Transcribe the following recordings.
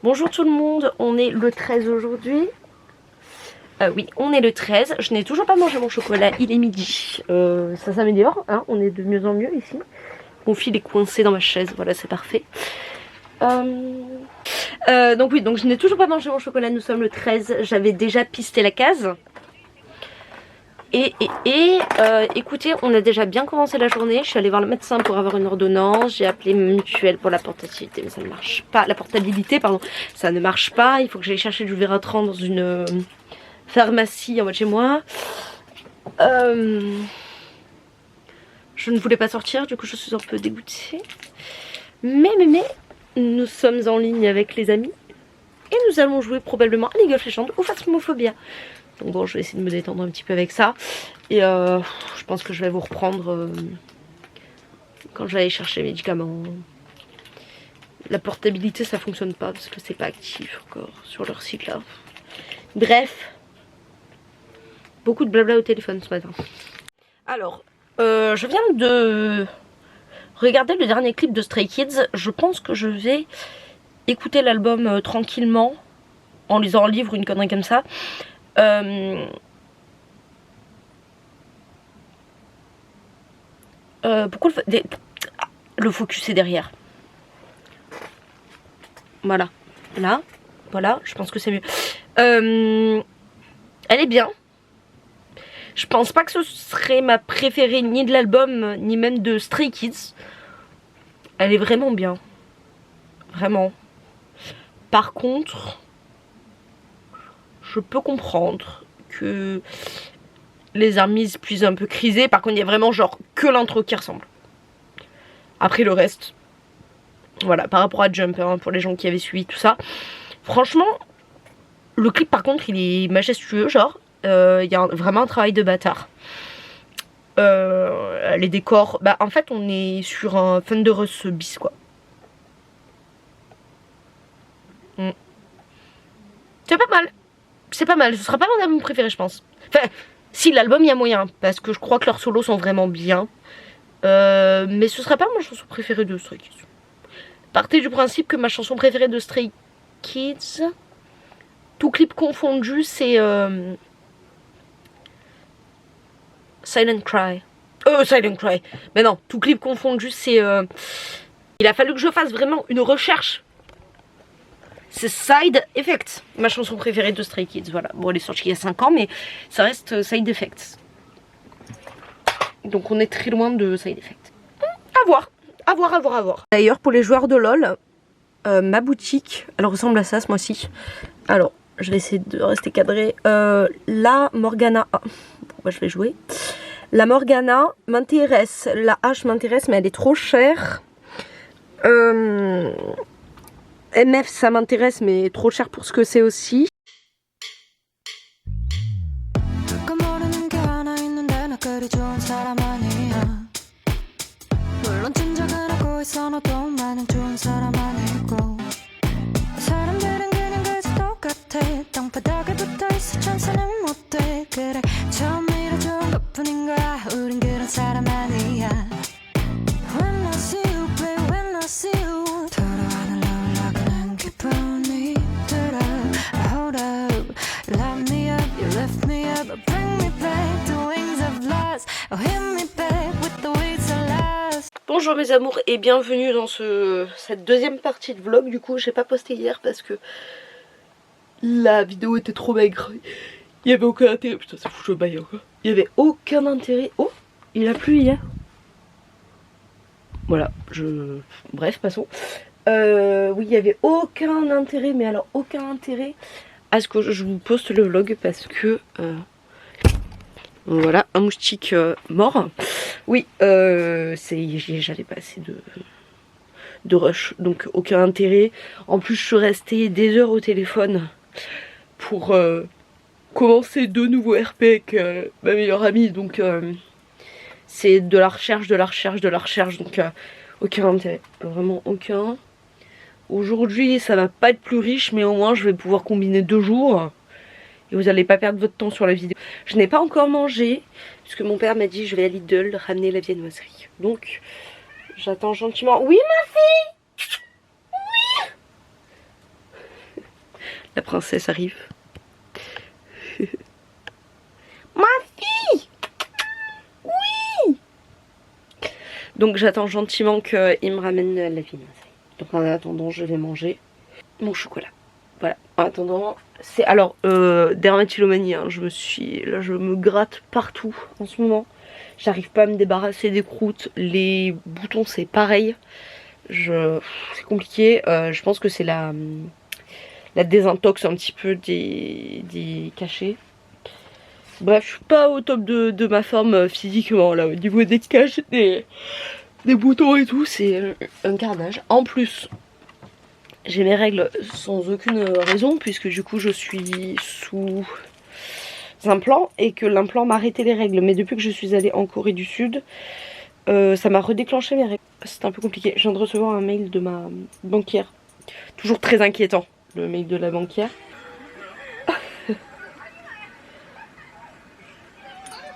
Bonjour tout le monde, on est le 13 aujourd'hui. Oui, on est le 13. Je n'ai toujours pas mangé mon chocolat, il est midi. Ça s'améliore, hein, on est de mieux en mieux ici. Mon fil est coincé dans ma chaise, voilà, c'est parfait. Donc oui, donc je n'ai toujours pas mangé mon chocolat, nous sommes le 13. J'avais déjà pisté la case. Écoutez, on a déjà bien commencé la journée. Je suis allée voir le médecin pour avoir une ordonnance. J'ai appelé Mutuelle pour la portabilité, mais ça ne marche pas. La portabilité, pardon, ça ne marche pas. Il faut que j'aille chercher du Vératran dans une pharmacie en bas de chez moi. Je ne voulais pas sortir, du coup je suis un peu dégoûtée. Mais, nous sommes en ligne avec les amis. Et nous allons jouer probablement à League of Legends ou Phasmophobia. Donc bon, je vais essayer de me détendre un petit peu avec ça. Et je pense que je vais vous reprendre quand je vais aller chercher les médicaments. La portabilité, ça fonctionne pas parce que c'est pas actif encore sur leur site là. Bref, beaucoup de blabla au téléphone ce matin. Alors, je viens de regarder le dernier clip de Stray Kids. Je pense que je vais écouter l'album tranquillement en lisant un livre, une connerie comme ça. Pourquoi le focus est derrière? Voilà, là, voilà, je pense que c'est mieux. Elle est bien. Je pense pas que ce serait ma préférée ni de l'album ni même de Stray Kids. Elle est vraiment bien, vraiment. Par contre, je peux comprendre que les armies puissent un peu criser. Par contre, il y a vraiment genre que l'intro qui ressemble. Après le reste, voilà, par rapport à Jump, hein, pour les gens qui avaient suivi tout ça. Franchement, le clip par contre, il est majestueux, genre. Il y a vraiment un travail de bâtard. Les décors, bah en fait, on est sur un Thunderous bis, quoi. C'est pas mal. C'est pas mal. Ce sera pas mon album préféré, je pense. Enfin, si l'album, il y a moyen. Parce que je crois que leurs solos sont vraiment bien. Mais ce sera pas ma chanson préférée de Stray Kids. Partez du principe que ma chanson préférée de Stray Kids, tout clip confondu, c'est Silent Cry. Silent Cry. Mais non, tout clip confondu, c'est il a fallu que je fasse vraiment une recherche. C'est Side Effects, ma chanson préférée de Stray Kids. Voilà, bon, elle est sortie il y a 5 ans, mais ça reste Side Effects. Donc on est très loin de Side Effects. À voir, à voir, à voir, à voir. D'ailleurs, pour les joueurs de LoL, ma boutique, elle ressemble à ça ce mois-ci. Alors, je vais essayer de rester cadré. La Morgana, je vais jouer. La Morgana m'intéresse, la hache m'intéresse, mais elle est trop chère. MF ça m'intéresse, mais trop cher pour ce que c'est aussi. Bonjour mes amours et bienvenue dans cette deuxième partie de vlog. Du coup j'ai pas posté hier parce que la vidéo était trop maigre. Il y avait aucun intérêt. Putain ça fout le bail quoi. Il y avait aucun intérêt. Oh, il a plu hier. Voilà, bref, passons. Oui, il y avait aucun intérêt, mais alors aucun intérêt à ce que je vous poste le vlog parce que voilà, un moustique mort. Oui, j'avais pas assez de rush, donc aucun intérêt. En plus, je suis restée des heures au téléphone pour commencer 2 nouveaux RP avec ma meilleure amie. Donc, c'est de la recherche, donc aucun intérêt, vraiment aucun. Aujourd'hui, ça va pas être plus riche, mais au moins, je vais pouvoir combiner 2 jours. Et vous n'allez pas perdre votre temps sur la vidéo. Je n'ai pas encore mangé, puisque mon père m'a dit je vais à Lidl ramener la viennoiserie. Donc, j'attends gentiment. Oui ma fille. Oui. La princesse arrive. Ma fille! Oui! Donc j'attends gentiment qu'il me ramène la viennoiserie. Donc en attendant, je vais manger mon chocolat. Voilà, en attendant, c'est alors dermatillomanie, hein, je me gratte partout en ce moment. J'arrive pas à me débarrasser des croûtes, les boutons c'est pareil. C'est compliqué, je pense que c'est la désintox un petit peu des cachets. Bref, je suis pas au top de ma forme physiquement là, au niveau des cachets, des boutons et tout, c'est un carnage. En plus, j'ai mes règles sans aucune raison puisque du coup je suis sous implant et que l'implant m'a arrêté les règles. Mais depuis que je suis allée en Corée du Sud, ça m'a redéclenché mes règles. C'est un peu compliqué. Je viens de recevoir un mail de ma banquière. Toujours très inquiétant, le mail de la banquière.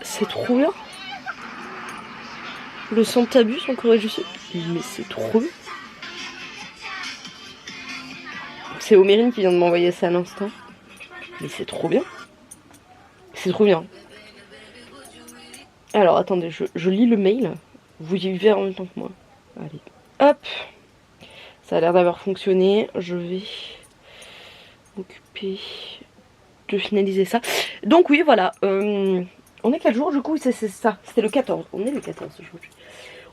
C'est trop bien. Le sang t'abuse en Corée du Sud. Mais c'est trop bien. C'est Omérine qui vient de m'envoyer ça à l'instant. Mais c'est trop bien. C'est trop bien. Alors attendez, je lis le mail. Vous y vivez en même temps que moi. Allez. Hop. Ça a l'air d'avoir fonctionné. Je vais m'occuper de finaliser ça. Donc oui, voilà. On est quel jour du coup? C'est ça. C'était le 14. On est le 14 aujourd'hui.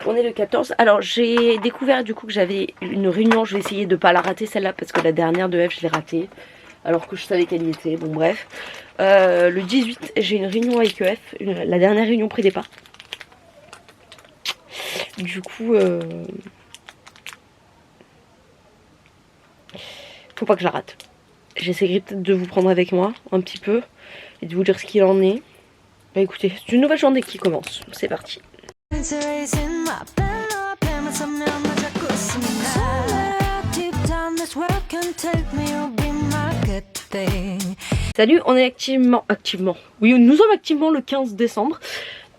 On est le 14. Alors j'ai découvert du coup que j'avais une réunion. Je vais essayer de pas la rater celle-là parce que la dernière de F je l'ai ratée. Alors que je savais qu'elle y était. Bon bref. Le 18 j'ai une réunion avec EF. La dernière réunion pré-départ. Du coup faut pas que je la rate. J'essaierai peut-être de vous prendre avec moi un petit peu. Et de vous dire ce qu'il en est. Bah écoutez, c'est une nouvelle journée qui commence. C'est parti. Salut, on est activement. Oui, nous sommes activement le 15 décembre.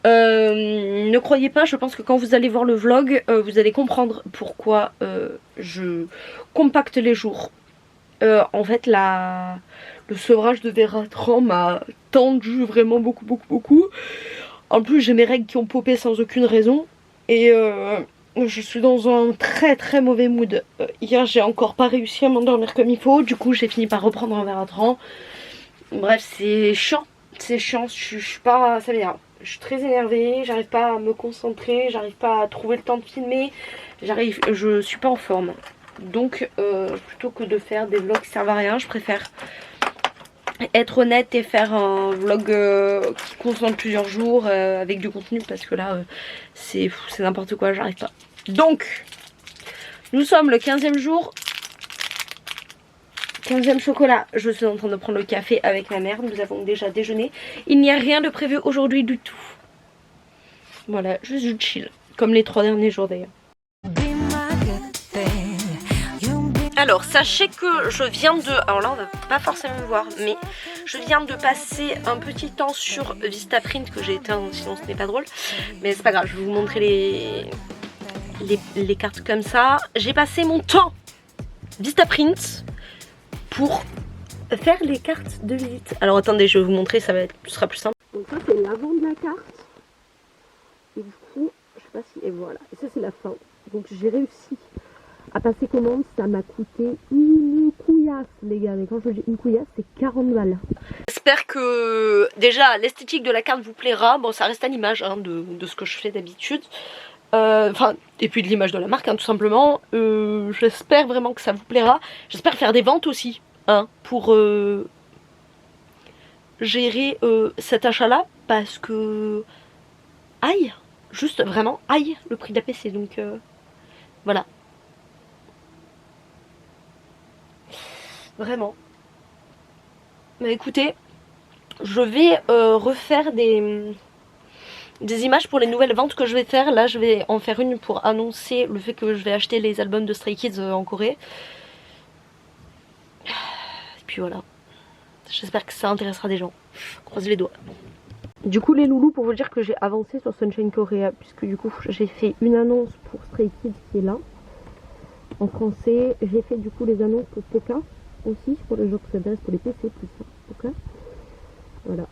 Ne croyez pas, je pense que quand vous allez voir le vlog, vous allez comprendre pourquoi je compacte les jours. En fait, le sevrage de Vératran m'a tendu vraiment beaucoup. En plus, j'ai mes règles qui ont popé sans aucune raison. Et je suis dans un très mauvais mood. Hier, j'ai encore pas réussi à m'endormir comme il faut. Du coup, j'ai fini par reprendre un Vératran. Bref, c'est chiant. C'est chiant. Je suis pas. Ça m'énerve. Je suis très énervée. J'arrive pas à me concentrer. J'arrive pas à trouver le temps de filmer. Je suis pas en forme. Donc, plutôt que de faire des vlogs qui servent à rien, je préfère être honnête et faire un vlog qui concentre plusieurs jours avec du contenu parce que là c'est n'importe quoi, j'arrive pas. Donc nous sommes le 15e jour, 15e chocolat. Je suis en train de prendre le café avec ma mère, nous avons déjà déjeuné. Il n'y a rien de prévu aujourd'hui du tout. Voilà, juste du chill, comme les 3 derniers jours d'ailleurs. Alors sachez que je viens de, alors là on va pas forcément me voir, mais je viens de passer un petit temps sur Vistaprint que j'ai éteint sinon ce n'est pas drôle, mais c'est pas grave, je vais vous montrer les cartes comme ça. J'ai passé mon temps Vistaprint pour faire les cartes de visite. Alors attendez, je vais vous montrer, ce sera plus simple. Donc ça c'est l'avant de la carte, et du coup je sais pas si, et voilà, et ça c'est la fin. Donc j'ai réussi à passer commande, ça m'a coûté une couillasse les gars, mais quand je dis une couillasse c'est 40 balles. J'espère que déjà l'esthétique de la carte vous plaira, bon ça reste à l'image hein, de ce que je fais d'habitude, et puis de l'image de la marque hein, tout simplement. J'espère vraiment que ça vous plaira, j'espère faire des ventes aussi hein, pour gérer cet achat là, parce que aïe, juste vraiment aïe le prix d'APC, donc voilà. Vraiment. Mais écoutez, je vais refaire des images pour les nouvelles ventes que je vais faire. Là je vais en faire une pour annoncer le fait que je vais acheter les albums de Stray Kids en Corée. Et puis voilà. J'espère que ça intéressera des gens. Croisez les doigts. Du coup les loulous, pour vous dire que j'ai avancé sur Sunshine Korea, puisque du coup j'ai fait une annonce pour Stray Kids qui est là en français. J'ai fait du coup les annonces pour Poca aussi pour les gens qui s'intéressent pour les PC plus ça. Ok. Voilà.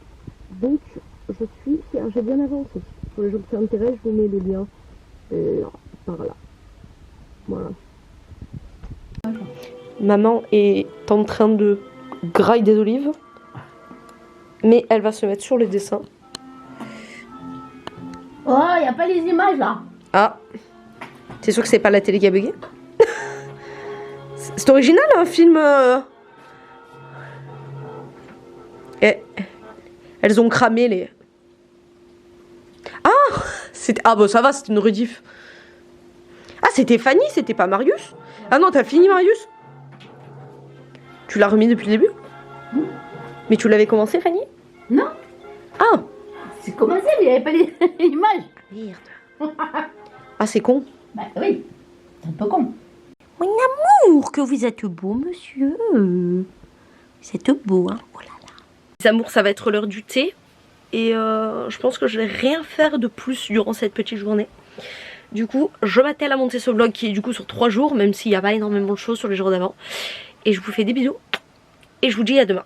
Donc je suis fière, j'ai bien avancé. Pour les gens qui s'intéressent, je vous mets le lien là, par là. Voilà. Maman est en train de grailler des olives, mais elle va se mettre sur le dessin. Oh, il n'y a pas les images là. Ah, c'est sûr que c'est pas la télé qui a bugué. C'est original un film. Elles ont cramé les. Ah, ah bon ça va, c'était une rediff. Ah c'était Fanny, c'était pas Marius. Ah non, t'as fini Marius. Tu l'as remis depuis le début? Mais tu l'avais commencé Fanny? Non. Ah. C'est commencé, mais il n'y avait pas les images. Merde. Ah c'est con. Bah oui, c'est un peu con. Mon amour, que vous êtes beau, monsieur. Vous êtes beau, hein. Oh là là. Les amours, ça va être l'heure du thé. Et je pense que je vais rien faire de plus durant cette petite journée. Du coup, je m'attelle à monter ce vlog qui est du coup sur 3 jours, même s'il n'y a pas énormément de choses sur les jours d'avant. Et je vous fais des bisous. Et je vous dis à demain.